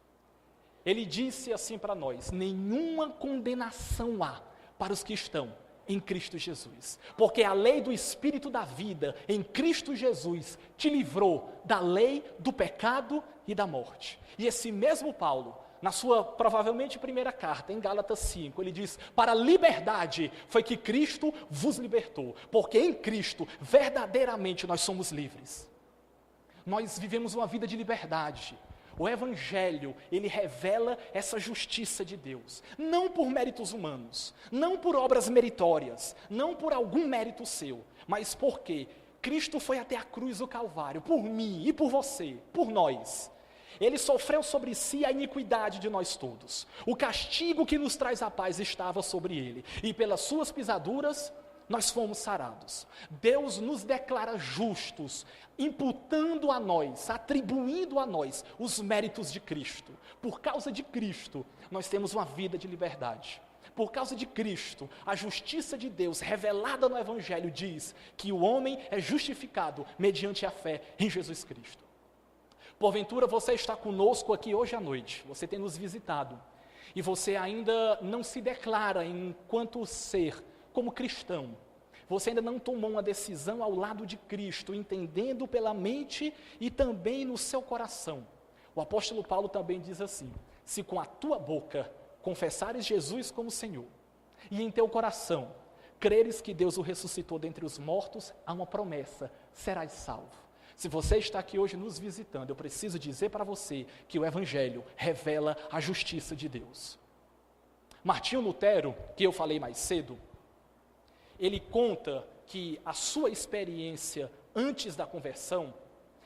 Ele disse assim para nós: nenhuma condenação há para os que estão em Cristo Jesus, porque a lei do Espírito da vida em Cristo Jesus te livrou da lei do pecado e da morte. E esse mesmo Paulo, na sua provavelmente primeira carta, em Gálatas 5, ele diz: para a liberdade foi que Cristo vos libertou, porque em Cristo verdadeiramente nós somos livres. Nós vivemos uma vida de liberdade. O Evangelho, ele revela essa justiça de Deus, não por méritos humanos, não por obras meritórias, não por algum mérito seu, mas porque Cristo foi até a cruz do Calvário, por mim e por você, por nós. Ele sofreu sobre si a iniquidade de nós todos. O castigo que nos traz a paz estava sobre ele, e pelas suas pisaduras nós fomos sarados. Deus nos declara justos, imputando a nós, atribuindo a nós os méritos de Cristo. Por causa de Cristo, nós temos uma vida de liberdade. Por causa de Cristo, a justiça de Deus revelada no Evangelho diz que o homem é justificado mediante a fé em Jesus Cristo. Porventura você está conosco aqui hoje à noite, você tem nos visitado, e você ainda não se declara enquanto ser como cristão. Você ainda não tomou uma decisão ao lado de Cristo, entendendo pela mente e também no seu coração. O apóstolo Paulo também diz assim: se com a tua boca confessares Jesus como Senhor, e em teu coração creres que Deus o ressuscitou dentre os mortos, há uma promessa: serás salvo. Se você está aqui hoje nos visitando, eu preciso dizer para você que o Evangelho revela a justiça de Deus. Martinho Lutero, que eu falei mais cedo, ele conta que a sua experiência antes da conversão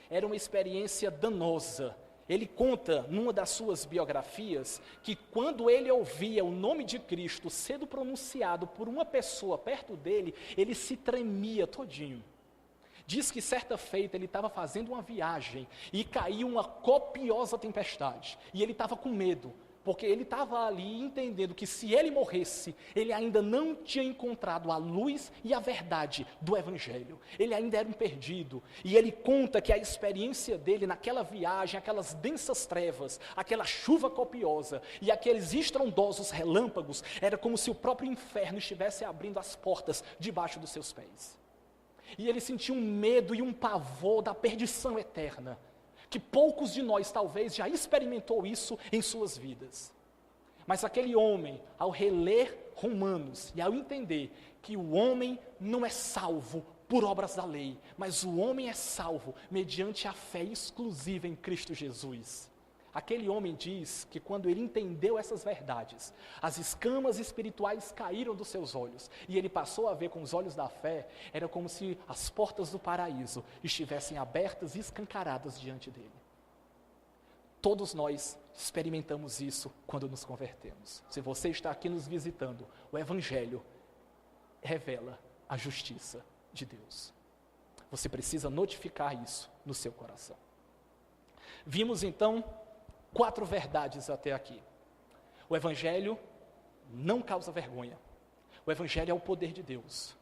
era uma experiência danosa. Ele conta, numa das suas biografias, que quando ele ouvia o nome de Cristo sendo pronunciado por uma pessoa perto dele, ele se tremia todinho. Diz que certa feita ele estava fazendo uma viagem e caiu uma copiosa tempestade. E ele estava com medo, porque ele estava ali entendendo que se ele morresse, ele ainda não tinha encontrado a luz e a verdade do Evangelho. Ele ainda era um perdido. E ele conta que a experiência dele naquela viagem, aquelas densas trevas, aquela chuva copiosa e aqueles estrondosos relâmpagos, era como se o próprio inferno estivesse abrindo as portas debaixo dos seus pés. E ele sentiu um medo e um pavor da perdição eterna, que poucos de nós talvez já experimentou isso em suas vidas. Mas aquele homem, ao reler Romanos e ao entender que o homem não é salvo por obras da lei, mas o homem é salvo mediante a fé exclusiva em Cristo Jesus. Aquele homem diz que quando ele entendeu essas verdades, as escamas espirituais caíram dos seus olhos e ele passou a ver com os olhos da fé. Era como se as portas do paraíso estivessem abertas e escancaradas diante dele. Todos nós experimentamos isso quando nos convertemos. Se você está aqui nos visitando, o Evangelho revela a justiça de Deus. Você precisa notificar isso no seu coração. Vimos então 4 verdades até aqui. O Evangelho não causa vergonha. O Evangelho é o poder de Deus.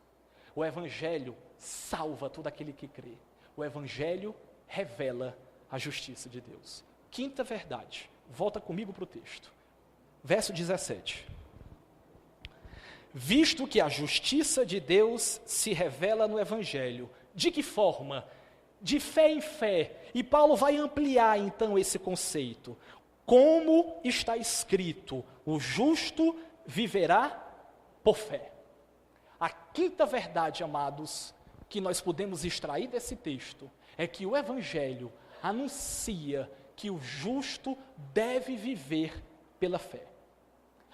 O Evangelho salva todo aquele que crê. O Evangelho revela a justiça de Deus. 5ª verdade. Volta comigo para o texto. Verso 17. Visto que a justiça de Deus se revela no Evangelho. De que forma? De fé em fé. E Paulo vai ampliar então esse conceito. Como está escrito, o justo viverá por fé. A 5ª verdade, amados, que nós podemos extrair desse texto, é que o Evangelho anuncia que o justo deve viver pela fé.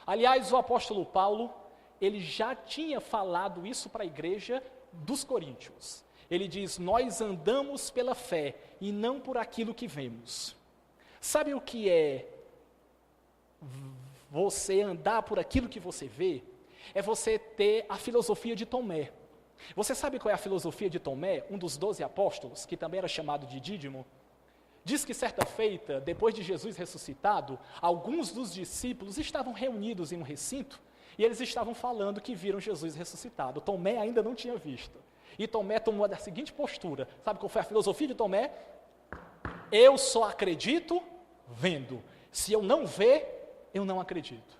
Aliás, o apóstolo Paulo, ele já tinha falado isso para a igreja dos Coríntios. Ele diz, nós andamos pela fé e não por aquilo que vemos. Sabe o que é você andar por aquilo que você vê? É você ter a filosofia de Tomé. Você sabe qual é a filosofia de Tomé, um dos 12 apóstolos, que também era chamado de Dídimo? Diz que certa feita, depois de Jesus ressuscitado, alguns dos discípulos estavam reunidos em um recinto e eles estavam falando que viram Jesus ressuscitado. Tomé ainda não tinha visto. E Tomé tomou a seguinte postura. Sabe qual foi a filosofia de Tomé? Eu só acredito vendo. Se eu não ver, eu não acredito.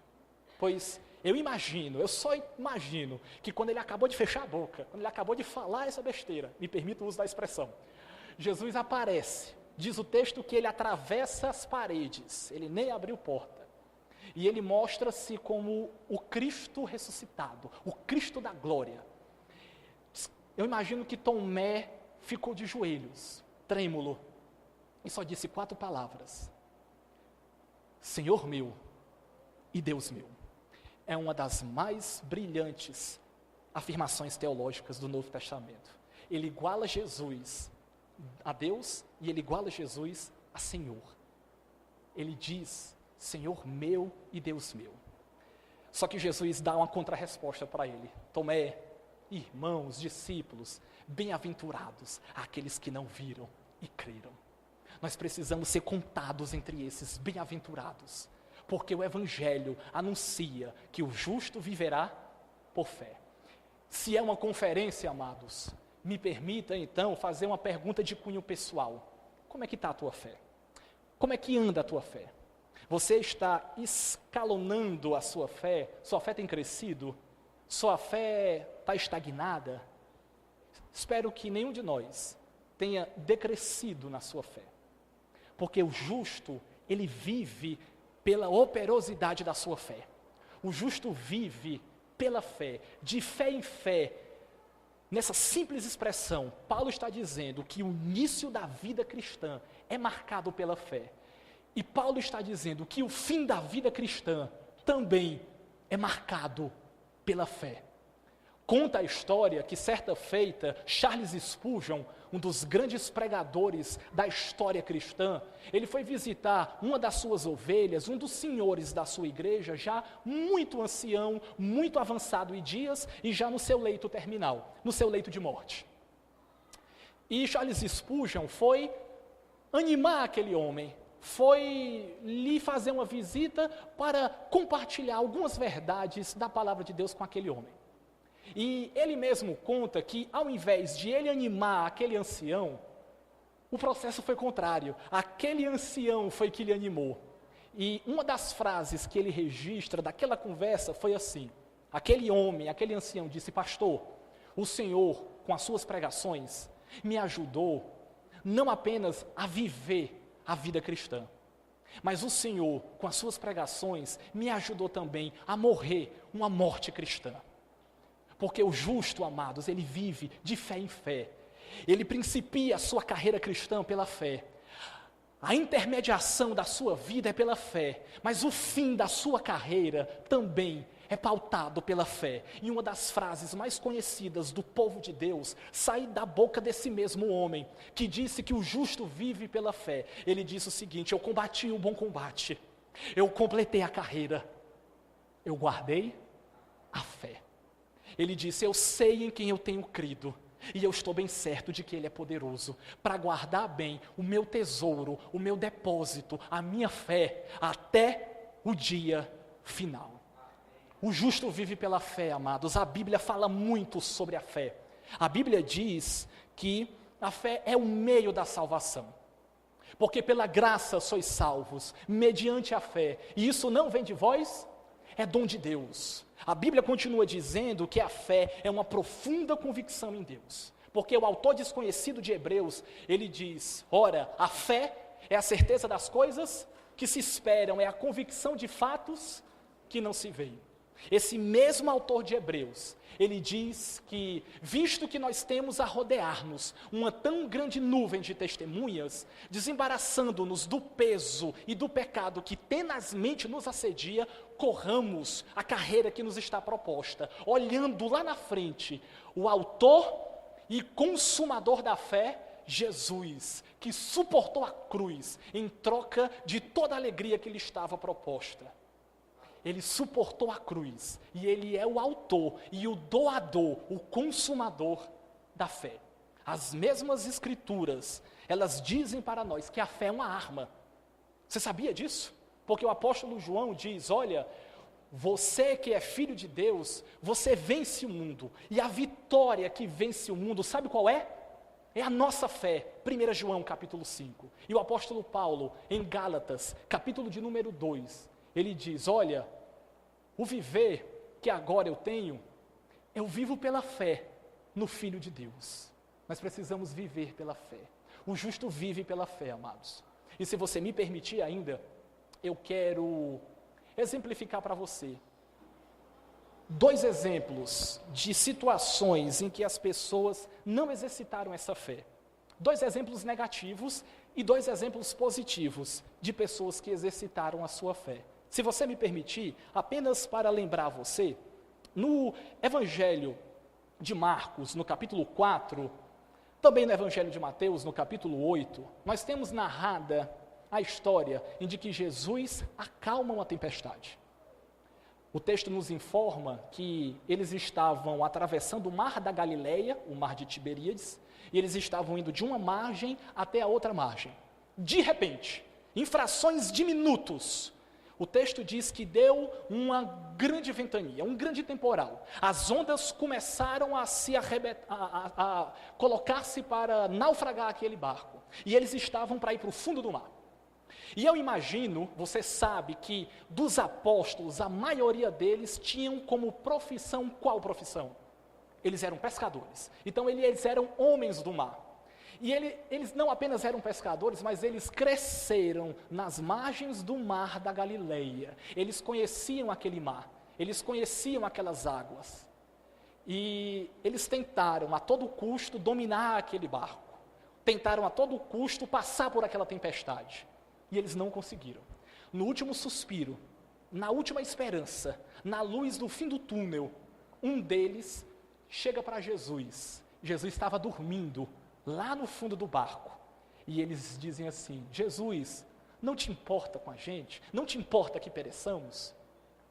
Pois eu só imagino que quando ele acabou de fechar a boca, quando ele acabou de falar essa besteira, me permita o uso da expressão, Jesus aparece, diz o texto que ele atravessa as paredes, ele nem abriu porta, e ele mostra-se como o Cristo ressuscitado, o Cristo da glória. Eu imagino que Tomé ficou de joelhos, trêmulo, e só disse 4 palavras. Senhor meu e Deus meu. É uma das mais brilhantes afirmações teológicas do Novo Testamento. Ele iguala Jesus a Deus e ele iguala Jesus a Senhor. Ele diz, Senhor meu e Deus meu. Só que Jesus dá uma contrarresposta para ele. Tomé, irmãos, discípulos, bem-aventurados aqueles que não viram e creram. Nós precisamos ser contados entre esses bem-aventurados, porque o Evangelho anuncia que o justo viverá por fé. Se é uma conferência, amados, me permita então fazer uma pergunta de cunho pessoal. Como é que está a tua fé? Como é que anda a tua fé? Você está escalonando a sua fé? Sua fé tem crescido? Sua fé está estagnada? Espero que nenhum de nós tenha decrescido na sua fé. Porque o justo, ele vive pela operosidade da sua fé. O justo vive pela fé, de fé em fé. Nessa simples expressão, Paulo está dizendo que o início da vida cristã é marcado pela fé. E Paulo está dizendo que o fim da vida cristã também é marcado pela fé. Conta a história que certa feita, Charles Spurgeon, um dos grandes pregadores da história cristã, ele foi visitar uma das suas ovelhas, um dos senhores da sua igreja, já muito ancião, muito avançado em dias e já no seu leito terminal, no seu leito de morte. E Charles Spurgeon foi animar aquele homem, foi lhe fazer uma visita para compartilhar algumas verdades da palavra de Deus com aquele homem. E ele mesmo conta que, ao invés de ele animar aquele ancião, o processo foi contrário. Aquele ancião foi que lhe animou. E uma das frases que ele registra daquela conversa foi assim: aquele homem, aquele ancião disse: pastor, o Senhor, com as suas pregações, me ajudou não apenas a viver a vida cristã, mas o Senhor, com as suas pregações, me ajudou também a morrer uma morte cristã. Porque o justo, amados, ele vive de fé em fé. Ele principia a sua carreira cristã pela fé. A intermediação da sua vida é pela fé, mas o fim da sua carreira também é pautado pela fé. E uma das frases mais conhecidas do povo de Deus sai da boca desse mesmo homem, que disse que o justo vive pela fé. Ele disse o seguinte: eu combati o bom combate, eu completei a carreira, eu guardei a fé. Ele disse: eu sei em quem eu tenho crido, e eu estou bem certo de que Ele é poderoso para guardar bem o meu tesouro, o meu depósito, a minha fé, até o dia final. O justo vive pela fé, amados. A Bíblia fala muito sobre a fé. A Bíblia diz que a fé é o meio da salvação. Porque pela graça sois salvos, mediante a fé. E isso não vem de vós, é dom de Deus. A Bíblia continua dizendo que a fé é uma profunda convicção em Deus. Porque o autor desconhecido de Hebreus, ele diz: ora, a fé é a certeza das coisas que se esperam, é a convicção de fatos que não se veem. Esse mesmo autor de Hebreus, ele diz que, visto que nós temos a rodear-nos uma tão grande nuvem de testemunhas, desembaraçando-nos do peso e do pecado que tenazmente nos assedia, corramos a carreira que nos está proposta, olhando lá na frente o autor e consumador da fé, Jesus, que suportou a cruz em troca de toda a alegria que lhe estava proposta. Ele suportou a cruz, e Ele é o autor e o doador, o consumador da fé. As mesmas escrituras, elas dizem para nós que a fé é uma arma. Você sabia disso? Porque o apóstolo João diz: olha, você que é filho de Deus, você vence o mundo, e a vitória que vence o mundo, sabe qual é? É a nossa fé. 1 João capítulo 5. E o apóstolo Paulo, em Gálatas, capítulo de número 2, ele diz: olha, o viver que agora eu tenho, eu vivo pela fé no Filho de Deus. Nós precisamos viver pela fé. O justo vive pela fé, amados. E se você me permitir ainda, eu quero exemplificar para você 2 exemplos de situações em que as pessoas não exercitaram essa fé. 2 exemplos negativos e 2 exemplos positivos de pessoas que exercitaram a sua fé. Se você me permitir, apenas para lembrar você, no Evangelho de Marcos, no capítulo 4, também no Evangelho de Mateus, no capítulo 8, nós temos narrada a história em que Jesus acalma uma tempestade. O texto nos informa que eles estavam atravessando o mar da Galileia, o mar de Tiberíades, e eles estavam indo de uma margem até a outra margem. De repente, em frações de minutos, o texto diz que deu uma grande ventania, um grande temporal. As ondas começaram a colocar-se para naufragar aquele barco. E eles estavam para ir para o fundo do mar. E eu imagino, você sabe que dos apóstolos, a maioria deles tinham como profissão, qual profissão? Eles eram pescadores. Então eles eram homens do mar. E eles não apenas eram pescadores, mas eles cresceram nas margens do mar da Galileia. Eles conheciam aquele mar, eles conheciam aquelas águas. E eles tentaram a todo custo dominar aquele barco. Tentaram a todo custo passar por aquela tempestade. E eles não conseguiram. No último suspiro, na última esperança, na luz do fim do túnel, um deles chega para Jesus. Jesus estava dormindo lá no fundo do barco. E eles dizem assim: Jesus, não te importa com a gente? Não te importa que pereçamos?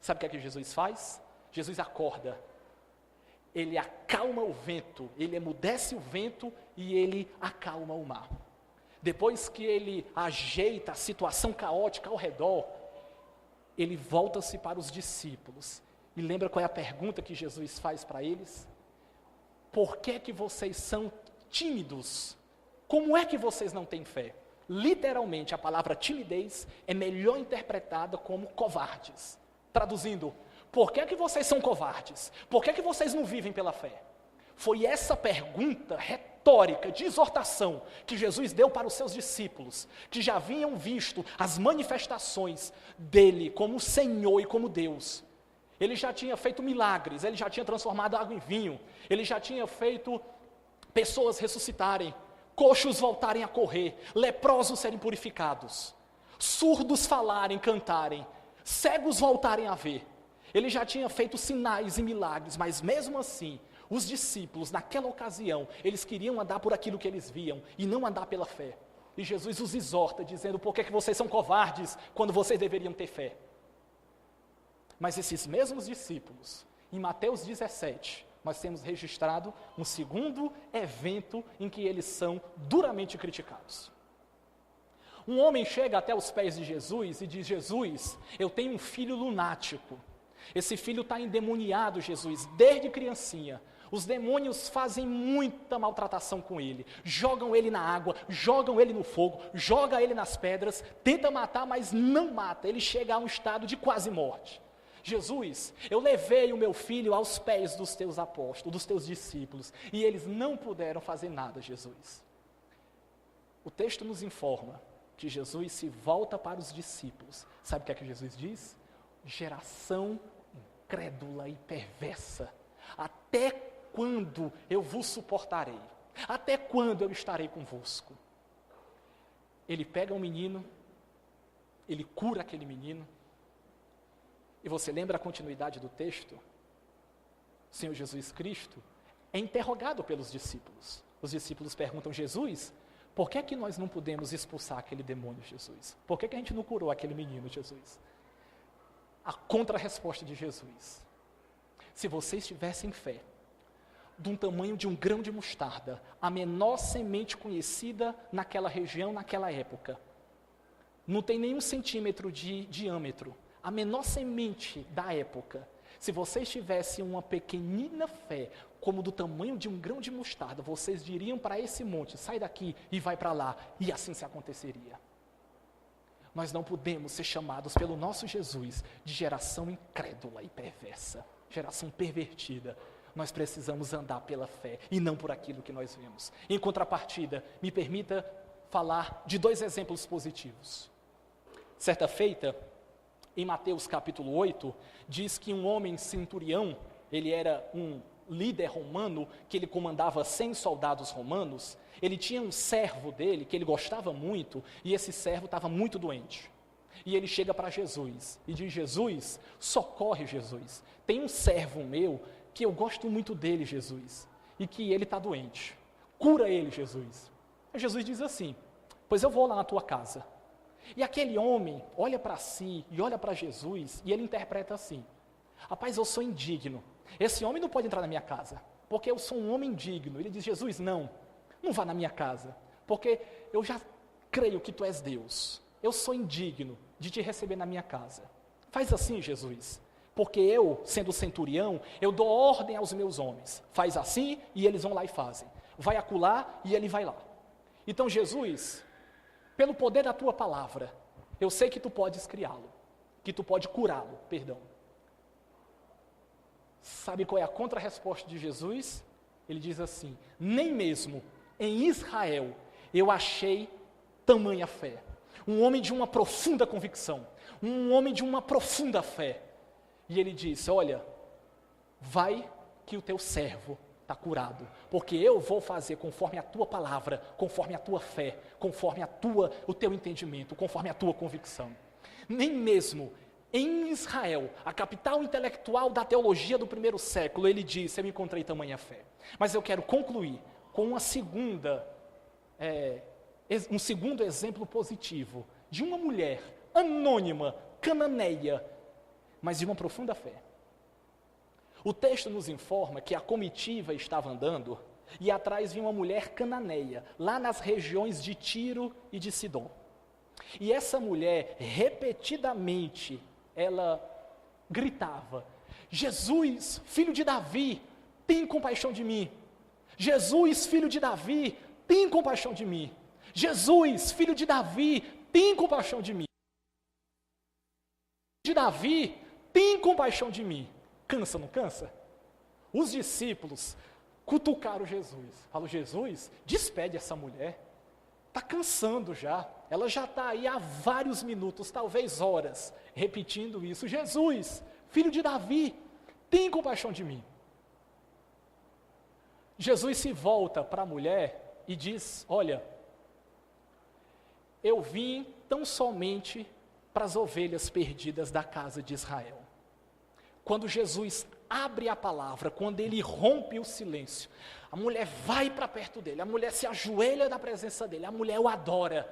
Sabe o que é que Jesus faz? Jesus acorda. Ele acalma o vento, ele emudece o vento e ele acalma o mar. Depois que ele ajeita a situação caótica ao redor, ele volta-se para os discípulos. E lembra qual é a pergunta que Jesus faz para eles? Por que que vocês são tímidos? Como é que vocês não têm fé? Literalmente, a palavra timidez é melhor interpretada como covardes. Traduzindo, por que que vocês são covardes? Por que que vocês não vivem pela fé? Foi essa pergunta retórica, de exortação, que Jesus deu para os seus discípulos, que já haviam visto as manifestações dele como Senhor e como Deus. Ele já tinha feito milagres, ele já tinha transformado água em vinho, ele já tinha feito pessoas ressuscitarem, coxos voltarem a correr, leprosos serem purificados, surdos falarem, cantarem, cegos voltarem a ver. Ele já tinha feito sinais e milagres, mas mesmo assim, os discípulos, naquela ocasião, eles queriam andar por aquilo que eles viam e não andar pela fé. E Jesus os exorta, dizendo: por que que vocês são covardes quando vocês deveriam ter fé? Mas esses mesmos discípulos, em Mateus 17, nós temos registrado um segundo evento em que eles são duramente criticados. Um homem chega até os pés de Jesus e diz: Jesus, eu tenho um filho lunático. Esse filho está endemoniado, Jesus, desde criancinha. Os demônios fazem muita maltratação com ele. Jogam ele na água, jogam ele no fogo, jogam ele nas pedras, tenta matar, mas não mata. Ele chega a um estado de quase morte. Jesus, eu levei o meu filho aos pés dos teus apóstolos, dos teus discípulos, e eles não puderam fazer nada, Jesus. O texto nos informa que Jesus se volta para os discípulos. Sabe o que é que Jesus diz? Geração incrédula e perversa, até quando eu vos suportarei? Até quando eu estarei convosco? Ele pega um menino, ele cura aquele menino, e você lembra a continuidade do texto? O Senhor Jesus Cristo é interrogado pelos discípulos. Os discípulos perguntam: Jesus, por que é que nós não podemos expulsar aquele demônio, Jesus? Por que é que a gente não curou aquele menino, Jesus? A contra-resposta de Jesus: se vocês tivessem fé, de um tamanho de um grão de mostarda, a menor semente conhecida naquela região, naquela época, não tem nenhum centímetro de diâmetro, a menor semente da época, se vocês tivessem uma pequenina fé, como do tamanho de um grão de mostarda, vocês diriam para esse monte: sai daqui e vai para lá, e assim se aconteceria. Nós não podemos ser chamados pelo nosso Jesus de geração incrédula e perversa, geração pervertida. Nós precisamos andar pela fé e não por aquilo que nós vemos. Em contrapartida, me permita falar de dois exemplos positivos. Certa feita, em Mateus capítulo 8, diz que um homem centurião, ele era um líder romano, que ele comandava 100 soldados romanos. Ele tinha um servo dele, que ele gostava muito, e esse servo estava muito doente. E ele chega para Jesus, e diz: Jesus, socorre, Jesus. Tem um servo meu, que eu gosto muito dele, Jesus, e que ele está doente. Cura ele, Jesus. E Jesus diz assim: pois eu vou lá na tua casa. E aquele homem olha para si, e olha para Jesus, e ele interpreta assim: rapaz, eu sou indigno. Esse homem não pode entrar na minha casa, porque eu sou um homem digno. Ele diz: Jesus, não vá na minha casa, porque eu já creio que tu és Deus. Eu sou indigno de te receber na minha casa. Faz assim, Jesus, porque eu, sendo centurião, eu dou ordem aos meus homens. Faz assim e eles vão lá e fazem. Vai acolá e ele vai lá. Então, Jesus, pelo poder da tua palavra, eu sei que tu podes criá-lo, que tu pode curá-lo, perdão. Sabe qual é a contra-resposta de Jesus? Ele diz assim: nem mesmo em Israel eu achei tamanha fé. Um homem de uma profunda convicção, um homem de uma profunda fé. E ele disse: olha, vai que o teu servo está curado, porque eu vou fazer conforme a tua palavra, conforme a tua fé, conforme o teu entendimento, conforme a tua convicção. Nem mesmo em Israel, a capital intelectual da teologia do primeiro século, ele disse: eu encontrei tamanha fé. Mas eu quero concluir com uma segunda um segundo exemplo positivo de uma mulher anônima, cananeia, mas de uma profunda fé. O texto nos informa que a comitiva estava andando e atrás vinha uma mulher cananeia, lá nas regiões de Tiro e de Sidom. E essa mulher, repetidamente, ela gritava: Jesus, filho de Davi, tem compaixão de mim. Jesus, filho de Davi, tem compaixão de mim. Jesus, filho de Davi, tem compaixão de mim. De Davi, tem compaixão de mim. Cansa, não cansa? Os discípulos cutucaram Jesus. Falaram: Jesus, despede essa mulher. Está cansando já. Ela já está aí há vários minutos, talvez horas, repetindo isso. Jesus, filho de Davi, tem compaixão de mim. Jesus se volta para a mulher e diz: olha, eu vim tão somente para as ovelhas perdidas da casa de Israel. Quando Jesus abre a palavra, quando ele rompe o silêncio, a mulher vai para perto dele, a mulher se ajoelha na presença dele, a mulher o adora.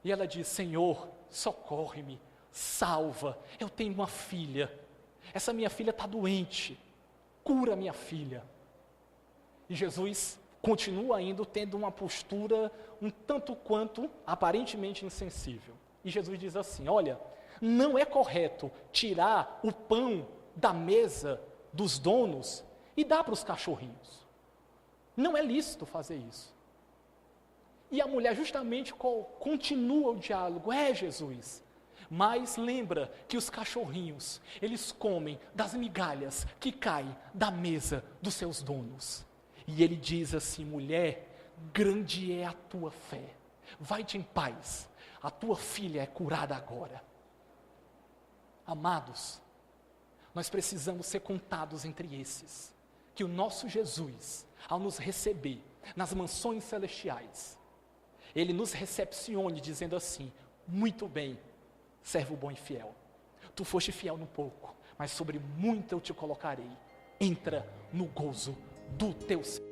E ela diz: Senhor, socorre-me, salva, eu tenho uma filha, essa minha filha está doente, cura minha filha. E Jesus continua indo tendo uma postura um tanto quanto aparentemente insensível. E Jesus diz assim: olha, não é correto tirar o pão da mesa dos donos e dar para os cachorrinhos. Não é lícito fazer isso. E a mulher justamente continua o diálogo: Jesus, mas lembra que os cachorrinhos, eles comem das migalhas que caem da mesa dos seus donos. E ele diz assim: mulher, grande é a tua fé, vai-te em paz, a tua filha é curada agora. Amados, nós precisamos ser contados entre esses, que o nosso Jesus, ao nos receber nas mansões celestiais, ele nos recepcione dizendo assim: muito bem, servo bom e fiel, tu foste fiel no pouco, mas sobre muito eu te colocarei, entra no gozo do teu Senhor.